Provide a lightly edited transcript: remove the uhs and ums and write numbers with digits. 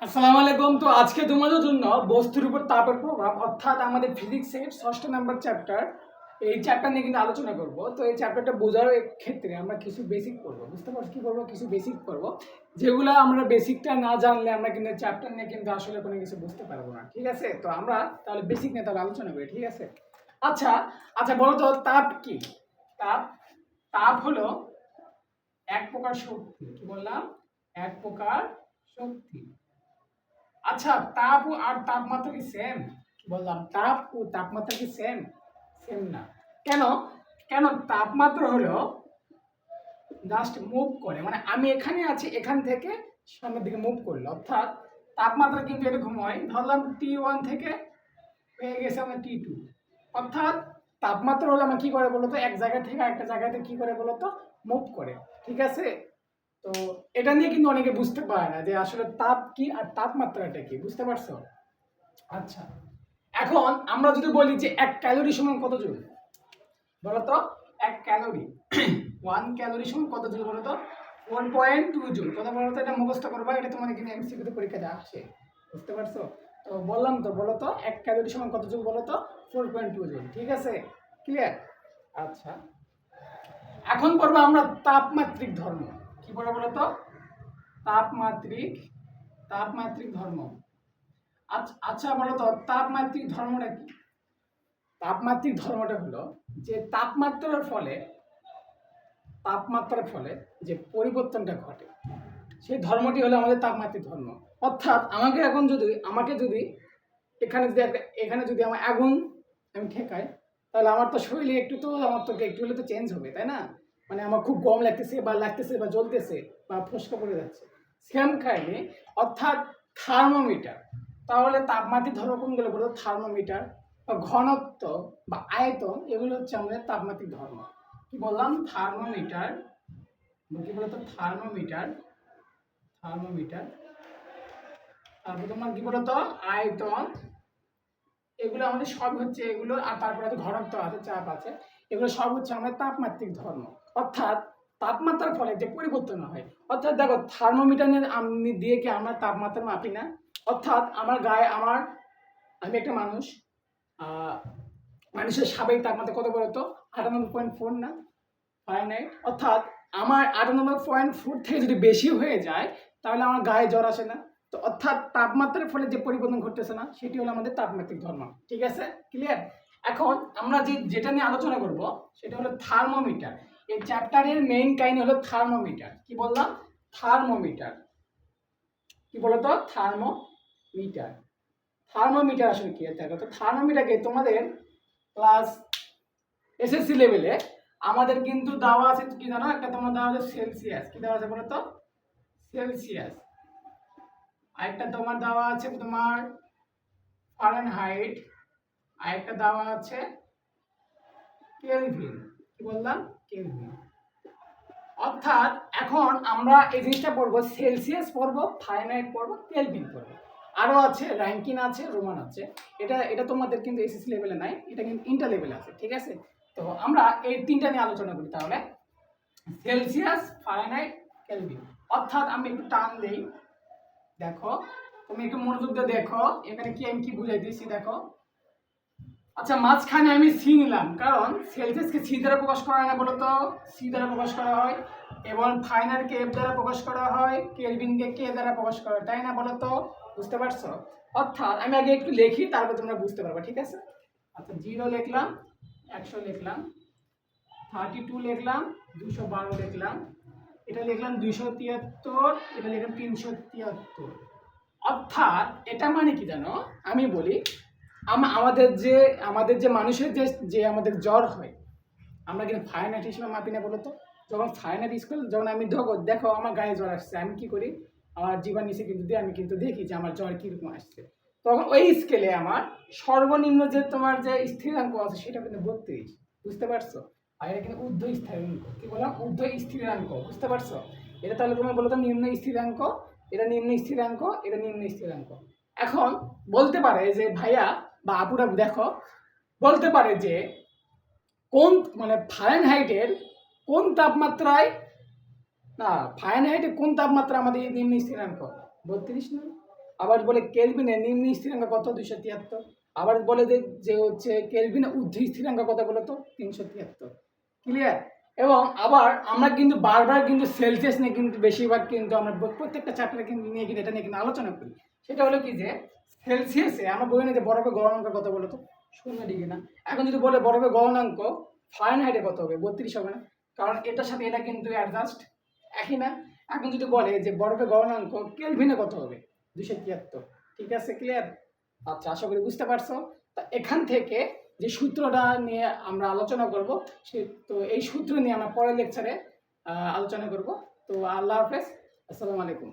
আসসালামু আলাইকুম। তো আজকে তোমাদের জন্য বস্তুর উপর তাপের প্রভাব অর্থাৎ আমাদের ফিজিক্সের ৬ষ্ঠ নাম্বার চ্যাপ্টার, এই চ্যাপ্টার নিয়ে কিন্তু আলোচনা করব। তো এই চ্যাপ্টারটা বোঝার ক্ষেত্রে আমরা কিছু বেসিক পড়বো, বুঝতে পারছি কী করবো, কিছু বেসিক পড়বো যেগুলো আমরা বেসিকটা না জানলে আমরা কিন্তু চ্যাপ্টার নিয়ে কিন্তু আসলে কোনো কিছু বুঝতে পারবো না। ঠিক আছে, তো আমরা তাহলে বেসিক নিয়ে তাহলে আলোচনা করি। ঠিক আছে, আচ্ছা আচ্ছা বলো তো তাপ কি? তাপ তাপ হলো এক প্রকার শক্তি। কি বললাম? এক প্রকার শক্তি। আচ্ছা, তাপ আর তাপমাত্রা কি সেম? বললাম তাপ ও তাপমাত্রা কি সেম? সেম না। কেন? কেন তাপমাত্রা হলো জাস্ট মুভ করে, মানে আমি এখানে আছি, এখান থেকে সামনের দিকে মুভ করলো, অর্থাৎ তাপমাত্রা কিন্তু এরকম হয়। ধরলাম T1 থেকে হয়ে গেছে আমার T2, অর্থাৎ তাপমাত্রা হলো আমার কি করে বলতো, এক জায়গা থেকে আরেকটা জায়গাতে কি করে বলতো, মুভ করে। ঠিক আছে, তো এটা নিয়ে কিন্তু অনেকে বুঝতে পারে না যে আসলে তাপ কি আর তাপমাত্রাটা কি, বুঝতে পারছো? আচ্ছা, এখন আমরা যদি বলি যে এক ক্যালোরি সমান কত জুল, বলো তো? এক ক্যালোরি 1 ক্যালোরি সমান কত জুল বলো তো? 1.2 জুল। কথা বলো তো, এটা মুখস্থ করবা, এটা তোমাদের কিন্তু এমসিকিউ পরীক্ষাতে আসে, বুঝতে পারছো? তো বললাম তো, বলো তো এক ক্যালোরি সমান কত জুল বলো তো? 4.2 জুল। ঠিক আছে, ক্লিয়ার? আচ্ছা, এখন পড়বো আমরা তাপমাত্রিক ধর্ম। কি পড়বো বলো তো? তাপমাত্রিক তাপমাত্রিক ধর্ম। আচ্ছা বলো তো তাপমাত্রিক ধর্মটা কি? তাপমাত্রিক ধর্মটা হলো যে তাপমাত্রার ফলে যে পরিবর্তনটা ঘটে, সেই ধর্মটি হলো আমাদের তাপমাত্রিক ধর্ম। অর্থাৎ আমাকে যদি এখানে যদি আমার আগুন আমি ঠেকাই, তাহলে আমার তো শরীরে আমার তো একটু হলে তো চেঞ্জ হবে, তাই না? মানে আমার খুব গরম লাগতেছে বা জ্বলতেছে বা ফোসকা পড়ে যাচ্ছে, সেম কাইন্ডলি। অর্থাৎ থার্মোমিটার, তাহলে তাপমাত্রিক ধর্ম কোনগুলো বলতো? থার্মোমিটার বা ঘনত্ব বা আয়তন, এগুলো হচ্ছে আমাদের তাপমাত্রিক ধর্ম। কি বললাম? থার্মোমিটার, কি বলতো? থার্মোমিটার, তারপর তোমার কি বলতো? আয়তন, এগুলো আমাদের সব হচ্ছে এগুলো, আর তারপরে আছে ঘনত্ব, আছে চাপ আছে, এগুলো সব হচ্ছে আমাদের তাপমাত্রিক ধর্ম। অর্থাৎ তাপমাত্রার ফলে যে পরিবর্তন হয়, অর্থাৎ দেখো থার্মোমিটার দিয়ে কি আমরা তাপমাত্রা মাপি না? অর্থাৎ আমার গায়ে আমি একটা মানুষ, মানুষের স্বাভাবিক তাপমাত্রা কত বলতো? 98.4 না, ফারেনহাইট। অর্থাৎ আমার 98.4 থেকে যদি বেশি হয়ে যায়, তাহলে আমার গায়ে জ্বর আসে না। তো অর্থাৎ তাপমাত্রার ফলে যে পরিবর্তন ঘটতেছে না, সেটি হলো আমাদের তাপমাত্রিক ধর্ম। ঠিক আছে, ক্লিয়ার? এখন আমরা যেটা নিয়ে আলোচনা করব, সেটা হলো থার্মোমিটার। এই চ্যাপ্টারের মেইন কাহিনী হলো থার্মোমিটার। কি বললাম? থার্মোমিটার। কি বলতো? থার্মোমিটার। থার্মোমিটার আসলে কি? তো থার্মোমিটারকে তোমাদের ক্লাস এসএসসি লেভেলে আমাদের কিন্তু দেওয়া আছে কি জানো? একটা তোমার দেওয়া আছে সেলসিয়াস। কি দেওয়া আছে বলো তো? সেলসিয়াস। আরেকটা তোমার দেওয়া আছে তোমার ফারেনহাইট, আরেকটা দেওয়া আছে কেলভিন। কি বললাম? কেলভিন। অর্থাৎ এখন আমরা এই জিনিসটা পড়বো, সেলসিয়াস পড়বো, ফারেনহাইট পড়বো, কেলভিন পড়বো। আরও আছে র্যাঙ্কিন আছে, রোমান আছে। এটা এটা তোমাদের কিন্তু এসএসসি লেভেলে নাই, এটা কিন্তু ইন্টার লেভেলে আছে। ঠিক আছে, তো আমরা এই তিনটা নিয়ে আলোচনা করি তাহলে। Celsius, Fahrenheit, Kelvin. অর্থাৎ আমি একটু টান দেই, দেখো তুমি একটু মনোযোগ দিয়ে দেখো এখানে কি আমি কি বুঝাই দিয়েছি, দেখো। আচ্ছা, মাঝখানে আমি সি নিলাম, কারণ সেলসিয়াসকে সি দ্বারা প্রকাশ করা হয় না বলো তো? সি দ্বারা প্রকাশ করা হয়, এবং ফারেনহাইটকে এফ দ্বারা প্রকাশ করা হয়, কেলভিনকে কে দ্বারা প্রকাশ করা হয়, তাই না? বলো তো, বুঝতে পারছো? অর্থাৎ আমি আগে একটু লিখি, তারপর তোমরা বুঝতে পারবে। ঠিক আছে, আচ্ছা 0 লিখলাম, 100 লিখলাম, 32 লিখলাম, 212 লিখলাম, এটা লিখলাম 273, এটা লিখলাম 373। অর্থাৎ এটা মানে কি জানো? আমি বলি, আমাদের যে মানুষের যে আমাদের জ্বর হয়, আমরা কিন্তু ফারেনহাইট হিসেবে মাপি না বলো তো? যখন ফারেনহাইট স্কেল, যখন আমি দেখো আমার গায়ে জ্বর আসছে, আমি কি করি? আমার জিভার নিচে কিন্তু দিয়ে আমি কিন্তু দেখি যে আমার জ্বর কিরকম আসছে। তখন ওই স্কেলে আমার সর্বনিম্ন যে তোমার যে স্থিরাঙ্ক আছে, সেটা কিন্তু 32, বুঝতে পারছো? আর এটা কিন্তু ঊর্ধ্ব স্থিরাঙ্ক। কি বললাম? ঊর্ধ্ব স্থিরাঙ্ক, বুঝতে পারছো? এটা তাহলে তুমি বলো তো নিম্ন স্থিরাঙ্ক, এটা নিম্ন স্থিরাঙ্ক, এটা নিম্ন স্থিরাঙ্ক। এখন বলতে পারে যে ভাইয়া বা আপুরা দেখো, বলতে পারে যে কোন মানে ফারেনহাইটের কোন তাপমাত্রায়, না ফারেনহাইটে কোন তাপমাত্রা আমাদের নিম্ন স্থিরাঙ্ক? 32 না? আবার বলে কেলভিনে নিম্ন স্থিরাঙ্ক কত 273, আবার বলে যে হচ্ছে কেলভিনে ঊর্ধ্ব স্থিরাঙ্ক কত বলো তো 373। ক্লিয়ার? এবং আবার আমরা কিন্তু বারবার কিন্তু সেলসিয়াস নিয়ে কিন্তু বেশিরভাগ কিন্তু আমরা প্রত্যেকটা চ্যাপ্টারে কিন্তু নিয়ে কিন্তু এটা নিয়ে কিন্তু আলোচনা করি। সেটা হলো কি যে সেলসিয়াসে আমরা বলি না যে বরফের গলনাঙ্ক কত বলো তো 0 ডিগ্রি না। এখন যদি বলে বরফের গলনাঙ্ক ফারেনহাইটে কত হবে 32 হবে না, কারণ এটার সাথে এটা কিন্তু অ্যাডজাস্ট একই না। এখন যদি বলে যে বরফের গলনাঙ্ক কেলভিনে কত হবে 273। ঠিক আছে, ক্লিয়ার? আচ্ছা, আশা করি বুঝতে পারছো। তা এখান থেকে যে সূত্রটা নিয়ে আমরা আলোচনা করব, সে তো এই সূত্র নিয়ে আমরা পরের লেকচারে আলোচনা করব। তো আল্লাহ হাফেজ, আসসালামু আলাইকুম।